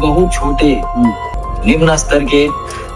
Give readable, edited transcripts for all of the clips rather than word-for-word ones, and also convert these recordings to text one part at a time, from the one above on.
बहुत छोटे निम्न स्तर के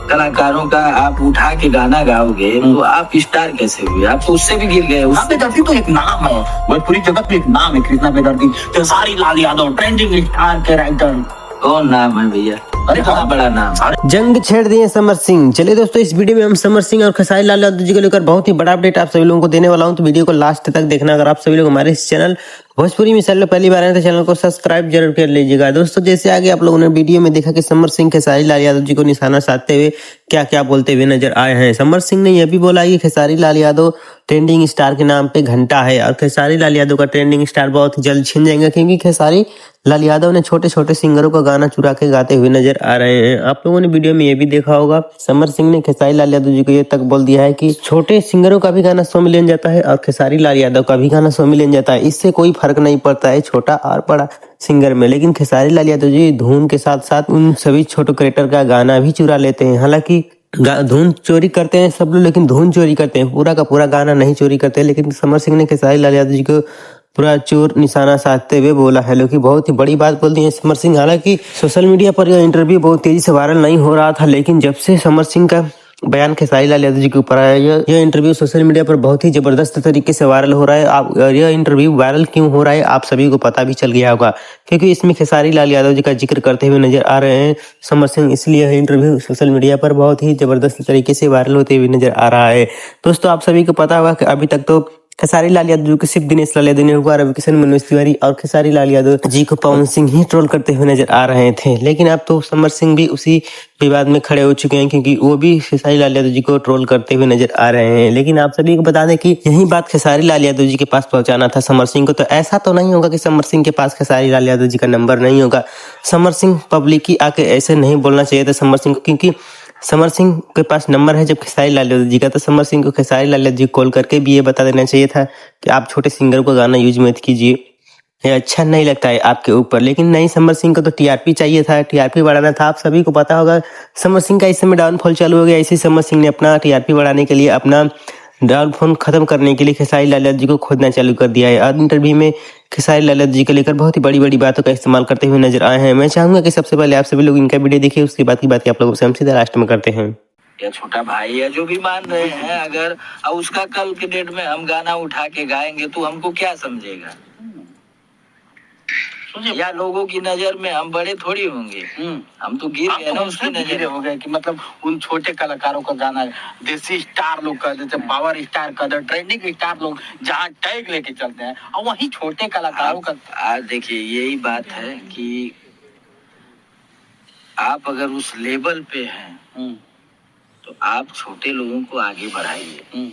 कलाकारों का आप उठा के गाना गाओगे तो आप स्टार कैसे हुए? आप तो उससे भी गिर गए। बेदर्दी तो एक नाम है, भोजपुरी जगत में एक नाम है कृष्णा बेदर्दी। खेसारी लाल यादव ट्रेंडिंग स्टार के राइटर। कौन नाम है भैया? अरे बड़ा बड़ा नाम। जंग छेड़ दिए समर सिंह। चलिए दोस्तों, इस वीडियो में हम समर सिंह और खेसारी लाल यादव जी को लेकर बहुत ही बड़ा अपडेट आप सभी लोगों को देने वाला हूं, तो वीडियो को लास्ट तक देखना। अगर आप सभी लोग हमारे इस चैनल भोजपुरी मिसाल पहली बार आए तो चैनल को सब्सक्राइब जरूर कर लीजिएगा। दोस्तों, जैसे आगे आप लोगों ने वीडियो में देखा कि समर सिंह खेसारी लाल यादव जी को निशाना साधते हुए क्या क्या बोलते हुए नजर आए हैं। समर सिंह ने यह भी बोला कि खेसारी लाल यादव ट्रेंडिंग स्टार के नाम पे घंटा है और खेसारी लाल यादव का ट्रेंडिंग स्टार बहुत ही जल्द छिन जाएंगे, क्योंकि खेसारी लाल यादव ने छोटे छोटे सिंगरों का गाना चुरा के गाते हुए नजर आ रहे हैं। आप लोगों ने वीडियो में ये भी देखा होगा, समर सिंह ने खेसारी लाल यादव जी को ये तक बोल दिया है कि छोटे सिंगरों का भी गाना 100 मिलियन जाता है और खेसारी लाल यादव का भी गाना 100 मिलियन जाता है। इससे कोई फर्क नहीं पड़ता है छोटा और बड़ा सिंगर में। लेकिन खेसारी लाल यादव जी धुन के साथ साथ उन सभी छोटे क्रिएटर का गाना भी चुरा लेते हैं। हालांकि धुन चोरी करते हैं सब लोग, लेकिन धुन चोरी करते हैं, पूरा का पूरा गाना नहीं चोरी करते। लेकिन समर सिंह ने खेसारी लाल यादव जी को पूरा चोर निशाना साधते हुए बोला है, कि बहुत ही बड़ी बात बोल दी है समर सिंह। हालांकि सोशल मीडिया पर यह इंटरव्यू बहुत तेजी से वायरल नहीं हो रहा था, लेकिन जब से समर सिंह का बयान खेसारी लाल यादव जी के ऊपर आया, यह इंटरव्यू सोशल मीडिया पर बहुत ही जबरदस्त तरीके से वायरल हो रहा है। आप यह इंटरव्यू वायरल क्यों हो रहा है आप सभी को पता भी चल गया होगा, क्योंकि इसमें खेसारी लाल यादव जी का जिक्र करते हुए नजर आ रहे हैं समर सिंह, इसलिए यह इंटरव्यू सोशल मीडिया पर बहुत ही जबरदस्त तरीके से वायरल होते हुए नजर आ रहा है। दोस्तों, आप सभी को पता होगा कि अभी तक तो खेसारी लाल यादव जी को सिर्फ दिनेश लाल यादव ने हुआ, रवि किशन, मनोज तिवारी और खेसारी लाल यादव जी को पवन सिंह ही ट्रोल करते हुए नजर आ रहे थे। लेकिन अब तो समर सिंह भी उसी विवाद में खड़े हो चुके हैं, क्योंकि वो भी खेसारी लाल यादव जी को ट्रोल करते हुए नजर आ रहे हैं। लेकिन आप सभी को बता दें कि यही बात खेसारी लाल यादव जी के पास पहुंचाना था समर सिंह को, तो ऐसा तो नहीं होगा कि समर सिंह के पास खेसारी लाल यादव जी का नंबर नहीं होगा। समर सिंह पब्लिक की आके ऐसे नहीं बोलना चाहिए था समर सिंह को, क्योंकि समर सिंह के पास नंबर है जब खेसारी लाल यादव जी का, तो समर सिंह को खेसारी लाल यादव जी कॉल करके भी ये बता देना चाहिए था कि आप छोटे सिंगर को गाना यूज मत कीजिए, ये अच्छा नहीं लगता है आपके ऊपर। लेकिन नहीं, समर सिंह को तो टीआरपी चाहिए था, टीआरपी बढ़ाना था। आप सभी को पता होगा समर सिंह का इस समय डाउनफॉल चालू हो गया, इसी समर सिंह ने अपना टीआरपी बढ़ाने के लिए, अपना डाउनफॉल खत्म करने के लिए खेसारी लाल यादव जी को खोदना चालू कर दिया है। और इंटरव्यू में खेसारी लाल यादव जी को लेकर बहुत ही बड़ी बड़ी बातों का इस्तेमाल करते हुए नजर आए हैं। मैं चाहूंगा कि सबसे पहले आप सभी लोग इनका वीडियो देखिए, उसके बाद की बात आप लोगों से हम सीधा लास्ट में करते हैं। या छोटा भाई है जो भी मान रहे हैं, अगर उसका कल के डेट में हम गाना उठा के गाएंगे तो हमको क्या समझेगा? या लोगों की नजर में हम बड़े थोड़ी होंगे? हम तो गिर गए ना उसकी नजर हो गए कि मतलब उन छोटे कलाकारों का गाना देसी स्टार लोग का, जैसे पावर स्टार का, ट्रेंडिंग स्टार लोग जहाँ टैग लेके चलते हैं, और वही छोटे कलाकारों का। आज देखिए, यही बात है कि आप अगर उस लेवल पे हैं तो आप छोटे लोगों को आगे बढ़ाइए।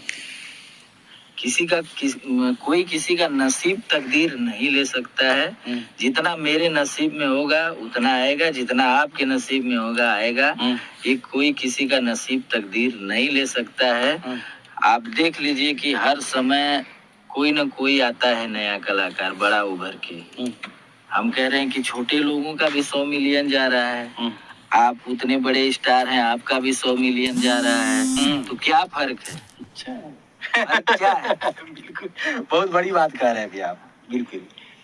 कोई किसी का नसीब तकदीर नहीं ले सकता है। जितना मेरे नसीब में होगा उतना आएगा, जितना आपके नसीब में होगा आएगा। ये कोई किसी का नसीब तकदीर नहीं ले सकता है। आप देख लीजिए कि हर समय कोई ना कोई आता है नया कलाकार बड़ा उभर के। हम कह रहे हैं कि छोटे लोगों का भी 100 मिलियन जा रहा है, आप उतने बड़े स्टार हैं, आपका भी 100 मिलियन जा रहा है, तो क्या फर्क है? क्या है? बिल्कुल, बहुत बड़ी बात कह रहे हैं अभी आप। बिल्कुल,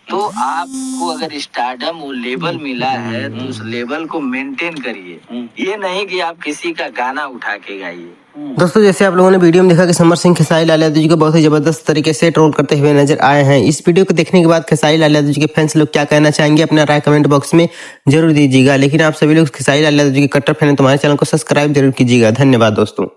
तो आपको अगर स्टारडम वो लेवल मिला है तो उस लेवल को मेंटेन करिए, ये नहीं कि आप किसी का गाना उठा के गाइए। दोस्तों, जैसे आप लोगों ने वीडियो में देखा कि समर सिंह खेसारी लाल यादव जी को बहुत ही जबरदस्त तरीके से ट्रोल करते हुए नजर आए हैं। इस वीडियो को देखने के बाद खेसारी लाल यादव जी के फैंस लोग क्या कहना चाहेंगे, अपना राय कमेंट बॉक्स में जरूर दीजिएगा। लेकिन आप सभी लोग खेसारी लाल यादव जी के कट्टर फैन हैं तो हमारे चैनल को सब्सक्राइब जरूर कीजिएगा। धन्यवाद दोस्तों।